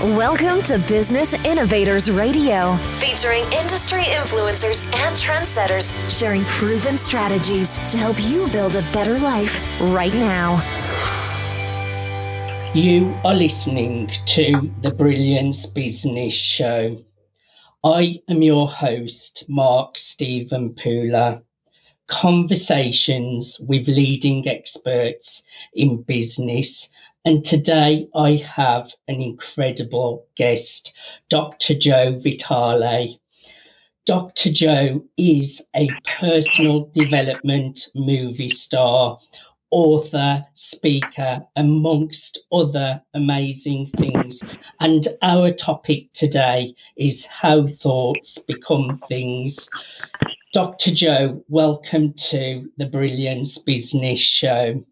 Welcome to Business Innovators Radio, featuring industry influencers and trendsetters sharing proven strategies to help you build a better life right now. You are listening to the Brilliance Business Show. I am your host, Mark Stephen Pooler. Conversations with leading experts in business. And today I have an incredible guest, Dr. Joe Vitale. Dr. Joe is a personal development movie star, author, speaker, amongst other amazing things. And our topic today is how thoughts become things. Dr. Joe, welcome to the Brilliance Business Show.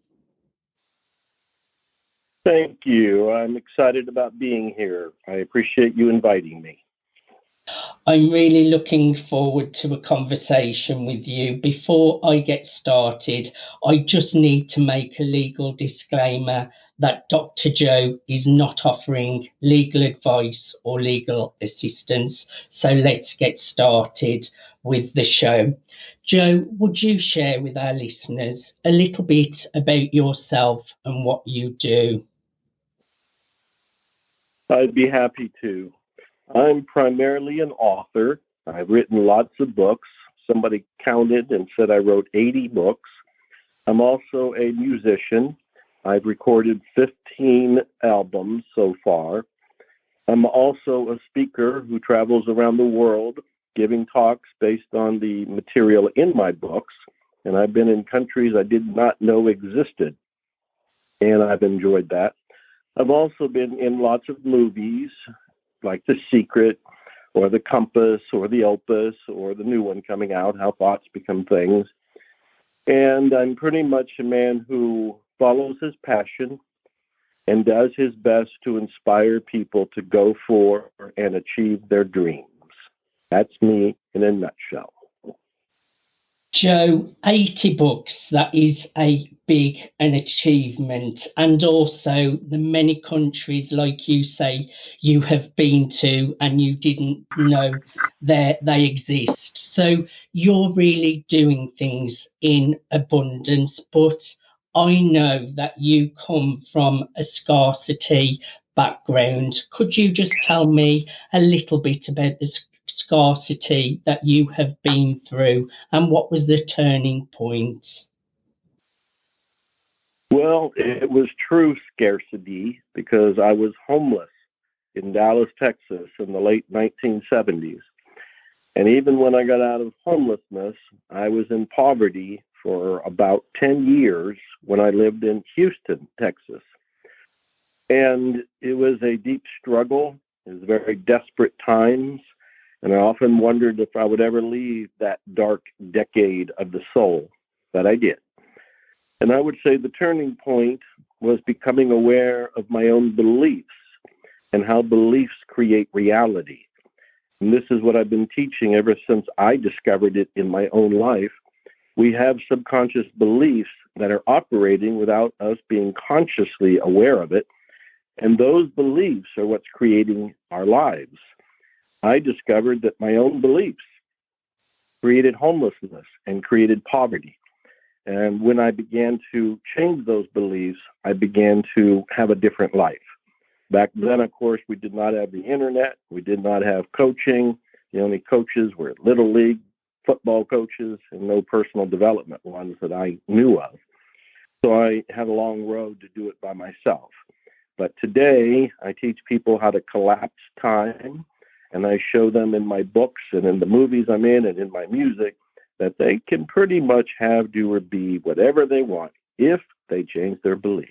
Thank you. I'm excited about being here. I appreciate you inviting me. I'm really looking forward to a conversation with you. Before I get started, I just need to make a legal disclaimer that Dr. Joe is not offering legal advice or legal assistance. So let's get started with the show. Joe, would you share with our listeners a little bit about yourself and what you do? I'd be happy to. I'm primarily an author. I've written lots of books. Somebody counted and said I wrote 80 books. I'm also a musician. I've recorded 15 albums so far. I'm also a speaker who travels around the world giving talks based on the material in my books. And I've been in countries I did not know existed. And I've enjoyed that. I've also been in lots of movies, like The Secret, or The Compass, or The Opus, or the new one coming out, How Thoughts Become Things. And I'm pretty much a man who follows his passion and does his best to inspire people to go for and achieve their dreams. That's me in a nutshell. Joe, 80 books, that is a big an achievement. And also the many countries, like you say, you have been to and you didn't know they exist. So you're really doing things in abundance. But I know that you come from a scarcity background. Could you just tell me a little bit about the scarcity that you have been through and what was the turning point? Well, it was true scarcity because I was homeless in Dallas, Texas in the late 1970s. And even when I got out of homelessness, I was in poverty for about 10 years when I lived in Houston, Texas. And it was a deep struggle. It was very desperate times. And I often wondered if I would ever leave that dark decade of the soul, but I did. And I would say the turning point was becoming aware of my own beliefs and how beliefs create reality. And this is what I've been teaching ever since I discovered it in my own life. We have subconscious beliefs that are operating without us being consciously aware of it. And those beliefs are what's creating our lives. I discovered that my own beliefs created homelessness and created poverty. And when I began to change those beliefs, I began to have a different life. Back then, of course, we did not have the internet. We did not have coaching. The only coaches were Little League football coaches and no personal development ones that I knew of. So I had a long road to do it by myself. But today, I teach people how to collapse time. And I show them in my books and in the movies I'm in and in my music that they can pretty much have, do, or be whatever they want if they change their beliefs.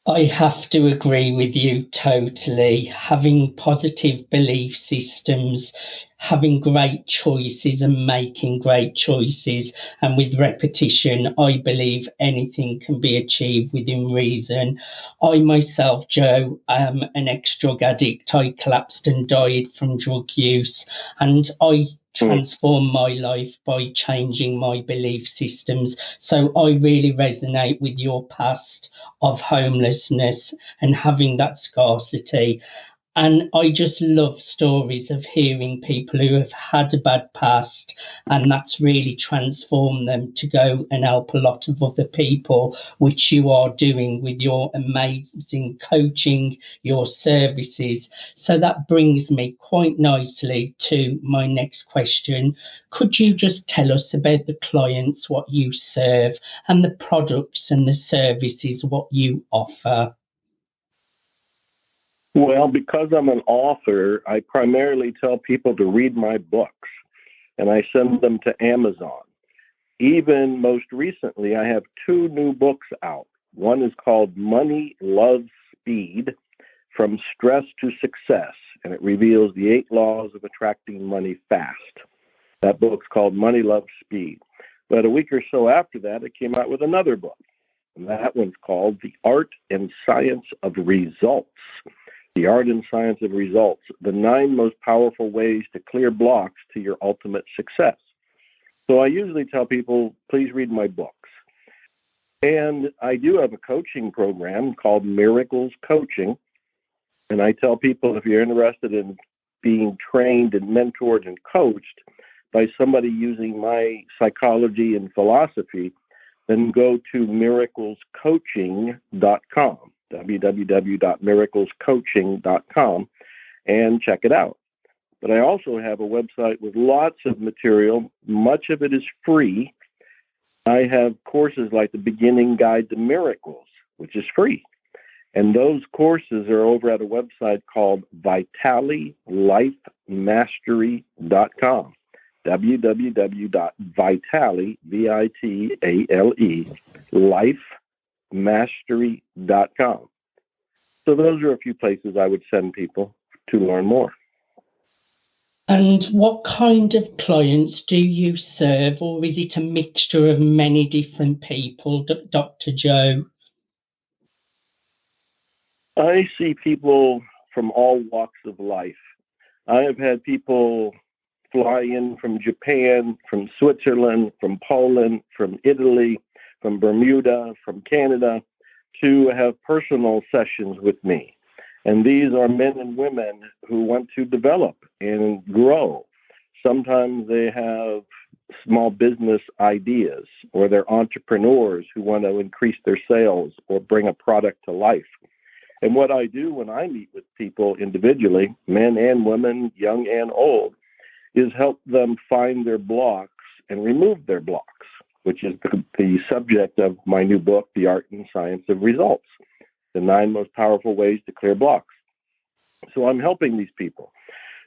I have to agree with you totally. Having positive belief systems, having great choices and making great choices. And with repetition, I believe anything can be achieved within reason. I myself, Joe, am an ex-drug addict. I collapsed and died from drug use. And I transformed my life by changing my belief systems. So I really resonate with your past of homelessness and having that scarcity. And I just love stories of hearing people who have had a bad past, and that's really transformed them to go and help a lot of other people, which you are doing with your amazing coaching, your services. So that brings me quite nicely to my next question. Could you just tell us about the clients, what you serve, and the products and the services, what you offer? Well, because I'm an author, I primarily tell people to read my books, and I send them to Amazon. Even most recently, I have 2 new books out. One is called Money, Love, Speed, From Stress to Success, and it reveals the 8 laws of attracting money fast. That book's called Money, Love, Speed. But a week or so after that, I came out with another book, and that one's called The Art and Science of Results. The Art and Science of Results, the 9 most powerful ways to clear blocks to your ultimate success. So I usually tell people, please read my books. And I do have a coaching program called Miracles Coaching. And I tell people, if you're interested in being trained and mentored and coached by somebody using my psychology and philosophy, then go to miraclescoaching.com. www.miraclescoaching.com and check it out. But I also have a website with lots of material. Much of it is free. I have courses like the Beginning Guide to Miracles, which is free. And those courses are over at a website called VitaleLifeMastery.com. www.vitale, V-I-T-A-L-E, lifemastery.com. So those are a few places I would send people to learn more. And what kind of clients do you serve, or is it a mixture of many different people, Dr. Joe? I see people from all walks of life. I have had people fly in from Japan, from Switzerland, from Poland, from Italy, from Bermuda, from Canada, to have personal sessions with me. And these are men and women who want to develop and grow. Sometimes they have small business ideas, or they're entrepreneurs who want to increase their sales or bring a product to life. And what I do when I meet with people individually, men and women, young and old, is help them find their blocks and remove their blocks, which is the subject of my new book, The Art and Science of Results, the 9 most powerful ways to clear blocks. So I'm helping these people,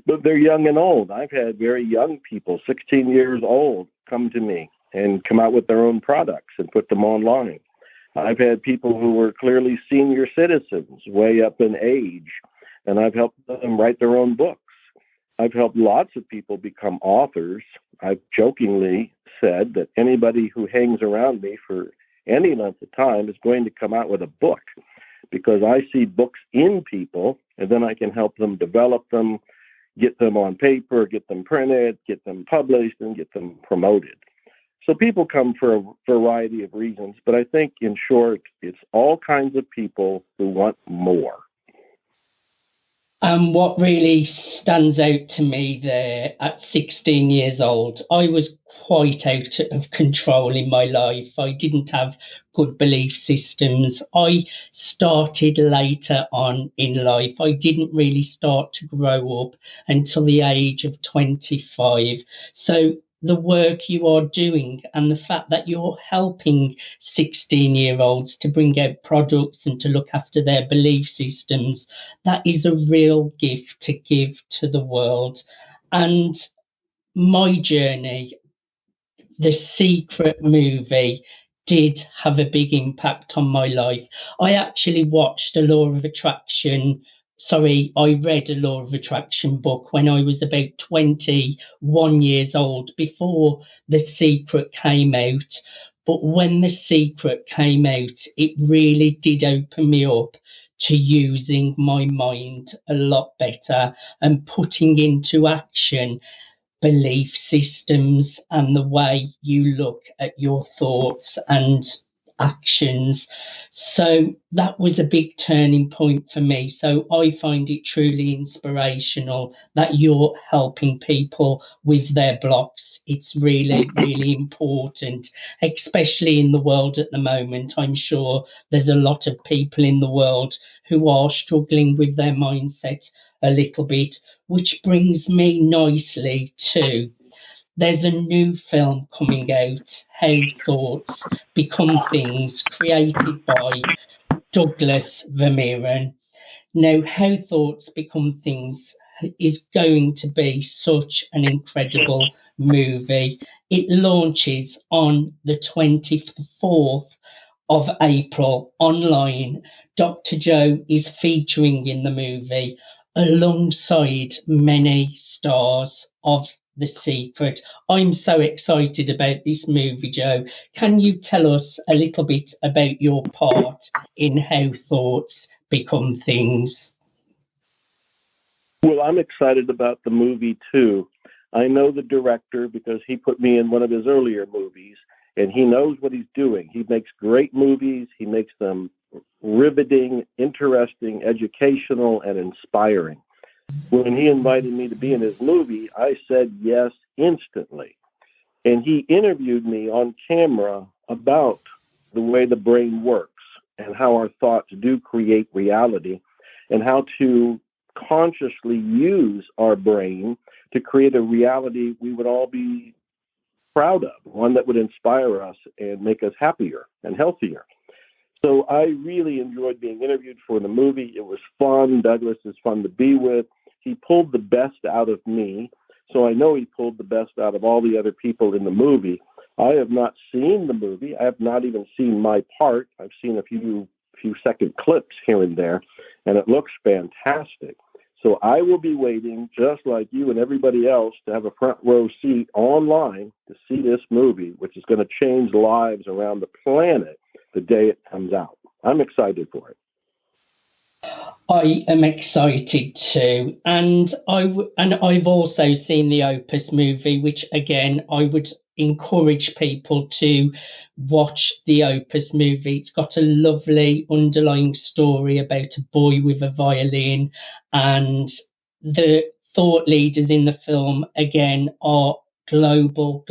but they're young and old. I've had very young people, 16 years old, come to me and come out with their own products and put them online. I've had people who were clearly senior citizens, way up in age, and I've helped them write their own books. I've helped lots of people become authors. I've jokingly said that anybody who hangs around me for any length of time is going to come out with a book, because I see books in people, and then I can help them develop them, get them on paper, get them printed, get them published, and get them promoted. So people come for a variety of reasons, but I think, in short, it's all kinds of people who want more. What really stands out to me there, at 16 years old, I was quite out of control in my life. I didn't have good belief systems. I started later on in life. I didn't really start to grow up until the age of 25. So the work you are doing and the fact that you're helping 16-year-olds to bring out products and to look after their belief systems, that is a real gift to give to the world. And my journey, The Secret movie, did have a big impact on my life. I actually watched I read a Law of Attraction book when I was about 21 years old, before The Secret came out. But when The Secret came out, it really did open me up to using my mind a lot better and putting into action belief systems and the way you look at your thoughts and actions. So that was a big turning point for me. So I find it truly inspirational that you're helping people with their blocks. It's really, really important, especially in the world at the moment. I'm sure there's a lot of people in the world who are struggling with their mindset a little bit, which brings me nicely to there's a new film coming out, How Thoughts Become Things, created by Douglas Vermeeren. Now, How Thoughts Become Things is going to be such an incredible movie. It launches on the 24th of April online. Dr. Joe is featuring in the movie alongside many stars of The Secret. I'm so excited about this movie, Joe. Can you tell us a little bit about your part in How Thoughts Become Things? Well, I'm excited about the movie too. I know the director because he put me in one of his earlier movies, and he knows what he's doing. He makes great movies. He makes them riveting, interesting, educational, and inspiring. When he invited me to be in his movie, I said yes instantly. And he interviewed me on camera about the way the brain works and how our thoughts do create reality and how to consciously use our brain to create a reality we would all be proud of, one that would inspire us and make us happier and healthier. So I really enjoyed being interviewed for the movie. It was fun. Douglas is fun to be with. He pulled the best out of me, so I know he pulled the best out of all the other people in the movie. I have not seen the movie. I have not even seen my part. I've seen a few second clips here and there, and it looks fantastic. So I will be waiting, just like you and everybody else, to have a front row seat online to see this movie, which is going to change lives around the planet the day it comes out. I'm excited for it. I am excited too, and I've also seen the Opus movie, which again I would encourage people to watch the Opus movie. It's got a lovely underlying story about a boy with a violin, and the thought leaders in the film again are global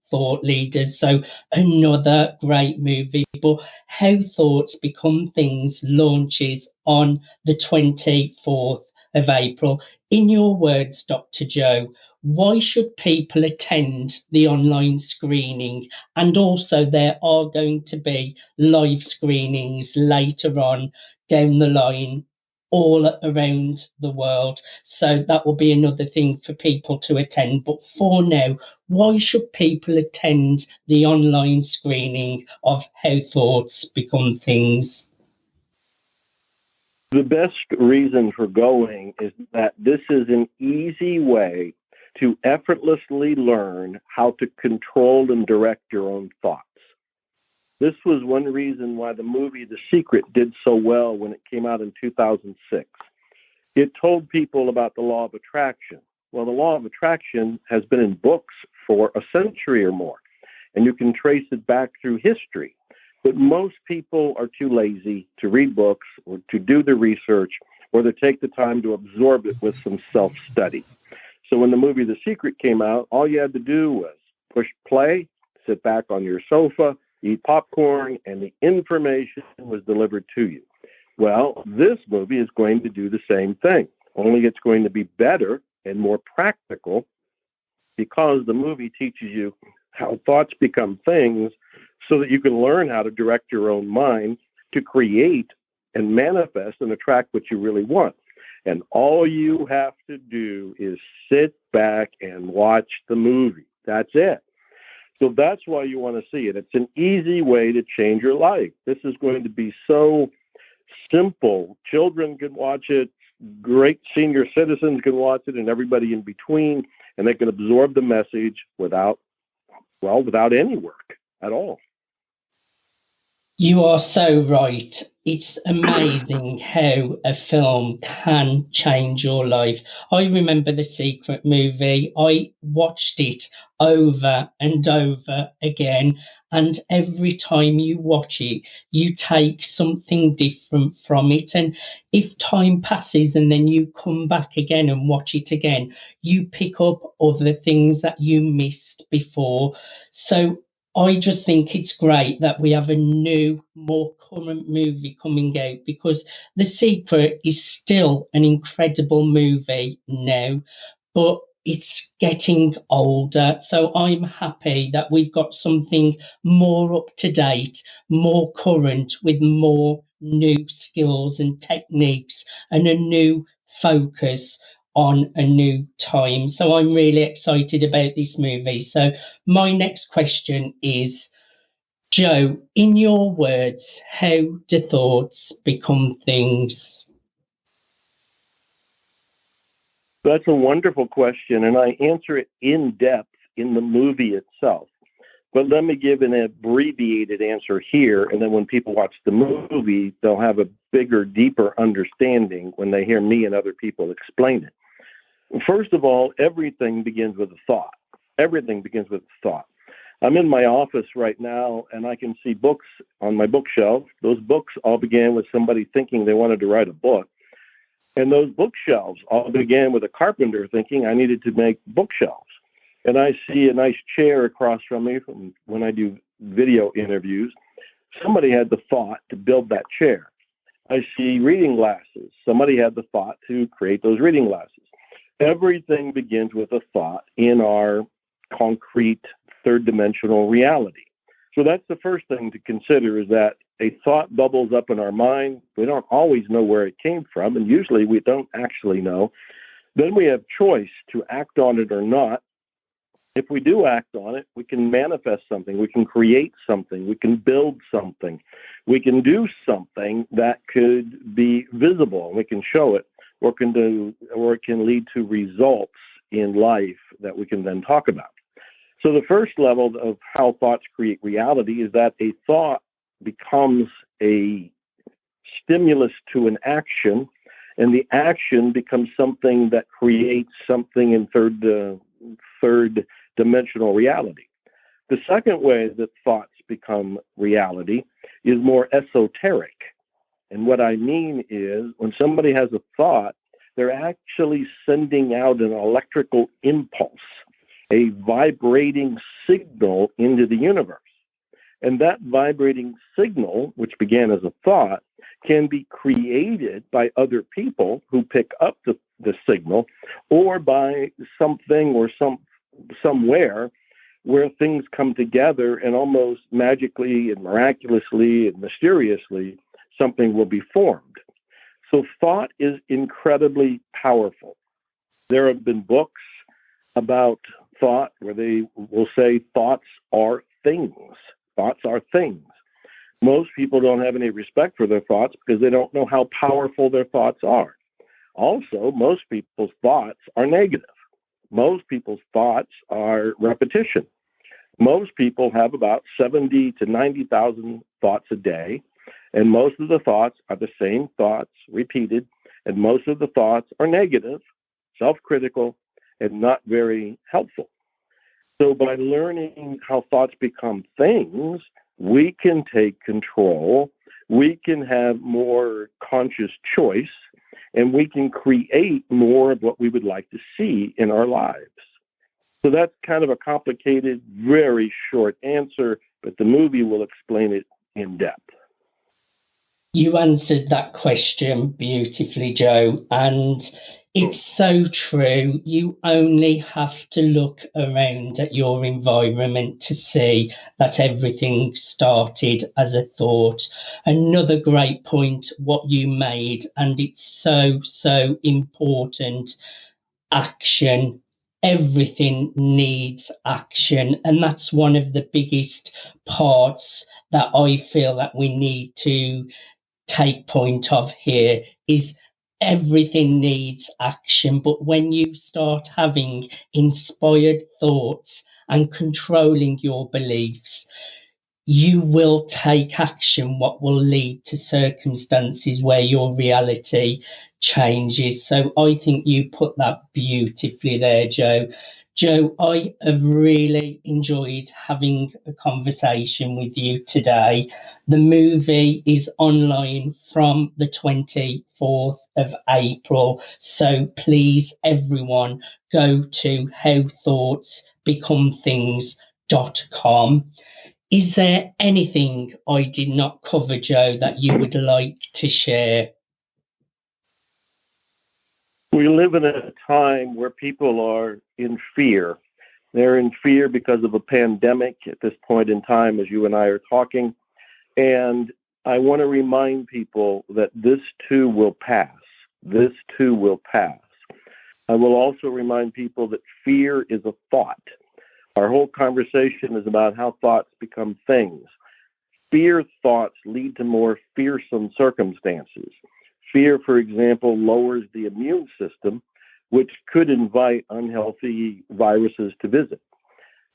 thought leaders. So another great movie. But How Thoughts Become Things launches on the 24th of April. In your words, Dr. Joe, why should people attend the online screening? And also, there are going to be live screenings later on down the line all around the world. So that will be another thing for people to attend. But for now, why should people attend the online screening of How Thoughts Become Things? The best reason for going is that this is an easy way to effortlessly learn how to control and direct your own thoughts. This was one reason why the movie The Secret did so well when it came out in 2006. It told people about the law of attraction. Well, the law of attraction has been in books for a century or more, and you can trace it back through history. But most people are too lazy to read books or to do the research or to take the time to absorb it with some self-study. So when the movie The Secret came out, all you had to do was push play, sit back on your sofa, eat popcorn, and the information was delivered to you. Well, this movie is going to do the same thing, only it's going to be better and more practical because the movie teaches you how thoughts become things so that you can learn how to direct your own mind to create and manifest and attract what you really want. And all you have to do is sit back and watch the movie. That's it. So that's why you want to see it. It's an easy way to change your life. This is going to be so simple. Children can watch it. Great senior citizens can watch it, and everybody in between, and they can absorb the message without any work at all. You are so right. It's amazing how a film can change your life. I remember The Secret movie. I watched it over and over again. And every time you watch it, you take something different from it. And if time passes and then you come back again and watch it again, you pick up other things that you missed before. So I just think it's great that we have a new, more current movie coming out, because The Secret is still an incredible movie now, but it's getting older. So I'm happy that we've got something more up to date, more current, with more new skills and techniques and a new focus on a new time. So I'm really excited about this movie. So my next question is, Joe, in your words, how do thoughts become things? That's a wonderful question, and I answer it in depth in the movie itself. But let me give an abbreviated answer here, and then when people watch the movie, they'll have a bigger, deeper understanding when they hear me and other people explain it. First of all, everything begins with a thought. Everything begins with a thought. I'm in my office right now, and I can see books on my bookshelf. Those books all began with somebody thinking they wanted to write a book. And those bookshelves all began with a carpenter thinking I needed to make bookshelves. And I see a nice chair across from me from when I do video interviews. Somebody had the thought to build that chair. I see reading glasses. Somebody had the thought to create those reading glasses. Everything begins with a thought in our concrete third-dimensional reality. So that's the first thing to consider, is that a thought bubbles up in our mind. We don't always know where it came from, and usually we don't actually know. Then we have choice to act on it or not. If we do act on it, we can manifest something, we can create something, we can build something, we can do something that could be visible, we can show it, or it can lead to results in life that we can then talk about. So the first level of how thoughts create reality is that a thought becomes a stimulus to an action, and the action becomes something that creates something in third dimensional reality. The second way that thoughts become reality is more esoteric. And what I mean is, when somebody has a thought, they're actually sending out an electrical impulse, a vibrating signal into the universe. And that vibrating signal, which began as a thought, can be created by other people who pick up the signal, or by something or somewhere where things come together, and almost magically and miraculously and mysteriously something will be formed. So thought is incredibly powerful. There have been books about thought where they will say thoughts are things. Thoughts are things. Most people don't have any respect for their thoughts because they don't know how powerful their thoughts are. Also, most people's thoughts are negative. Most people's thoughts are repetition. Most people have about 70 to 90,000 thoughts a day, and most of the thoughts are the same thoughts repeated, and most of the thoughts are negative, self-critical, and not very helpful. So by learning how thoughts become things, we can take control, we can have more conscious choice, and we can create more of what we would like to see in our lives. So that's kind of a complicated, very short answer, but the movie will explain it in depth. You answered that question beautifully, Joe, and it's so true. You only have to look around at your environment to see that everything started as a thought. Another great point, what you made, and it's so important: action. Everything needs action, and that's one of the biggest parts that I feel that we need to take point of here. Is everything needs action, but when you start having inspired thoughts and controlling your beliefs, you will take action, what will lead to circumstances where your reality changes. So I think you put that beautifully there, Joe. Joe, I have really enjoyed having a conversation with you today. The movie is online from the 24th of April. So please, everyone, go to howthoughtsbecomethings.com. Is there anything I did not cover, Joe, that you would like to share? We live in a time where people are in fear. They're in fear because of a pandemic at this point in time, as you and I are talking. And I want to remind people that this too will pass. This too will pass. I will also remind people that fear is a thought. Our whole conversation is about how thoughts become things. Fear thoughts lead to more fearsome circumstances. Fear, for example, lowers the immune system, which could invite unhealthy viruses to visit.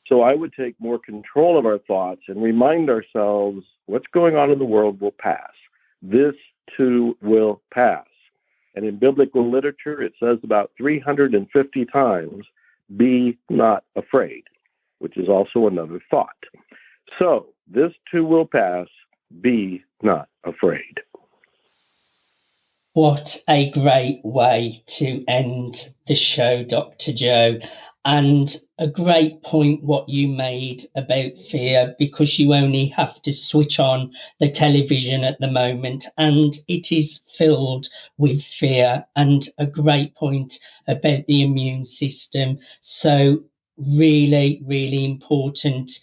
So I would take more control of our thoughts and remind ourselves what's going on in the world will pass. This too will pass. And in biblical literature, it says about 350 times, be not afraid, which is also another thought. So this too will pass, be not afraid. What a great way to end the show, Dr. Joe. And a great point what you made about fear, because you only have to switch on the television at the moment and it is filled with fear. And a great point about the immune system. So really, really important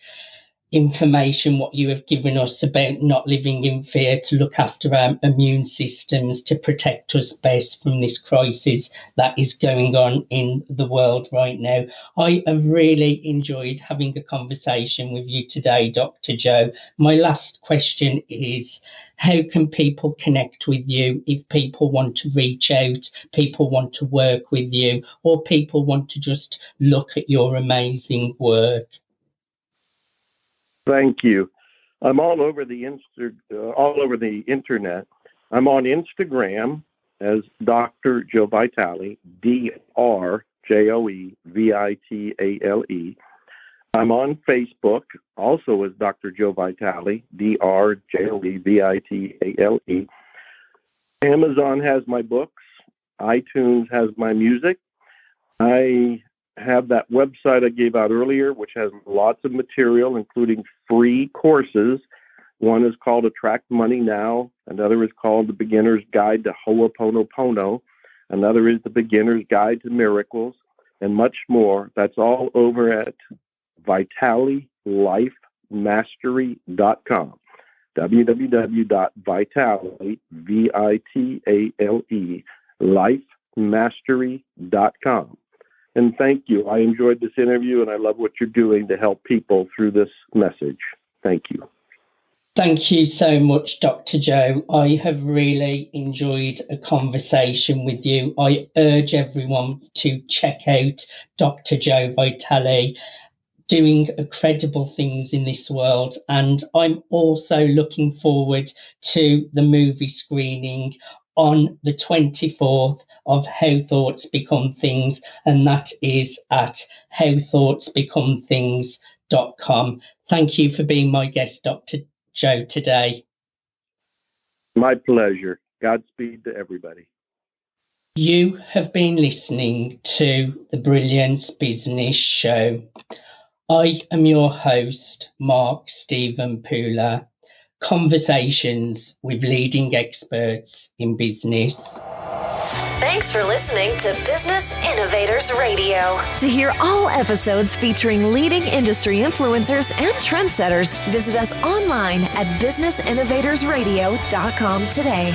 information what you have given us about not living in fear, to look after our immune systems, to protect us best from this crisis that is going on in the world right now. I have really enjoyed having a conversation with you today, Dr. Joe. My last question is, how can people connect with you if people want to reach out, people want to work with you, or people want to just look at your amazing work? Thank you. I'm all over the internet. I'm on Instagram as Dr. Joe Vitale, DrJoeVitale. I'm on Facebook also as Dr. Joe Vitale, DrJoeVitale. Amazon has my books. iTunes has my music. I have that website I gave out earlier, which has lots of material, including free courses. One is called Attract Money Now. Another is called The Beginner's Guide to Ho'oponopono. Another is The Beginner's Guide to Miracles, and much more. That's all over at VitaleLifeMastery.com. www.vitale, Vitale, lifemastery.com. And thank you. I enjoyed this interview, and I love what you're doing to help people through this message. Thank you. Thank you so much, Dr. Joe. I have really enjoyed a conversation with you. I urge everyone to check out Dr. Joe Vitale, doing incredible things in this world. And I'm also looking forward to the movie screening on the 24th of How Thoughts Become Things, and that is at howthoughtsbecomethings.com. Thank you for being my guest, Dr. Joe, today. My pleasure. Godspeed to everybody. You have been listening to the Brilliance Business Show. I am your host, Mark Stephen Pooler. Conversations with leading experts in business. Thanks for listening to Business Innovators Radio. To hear all episodes featuring leading industry influencers and trendsetters, visit us online at businessinnovatorsradio.com today.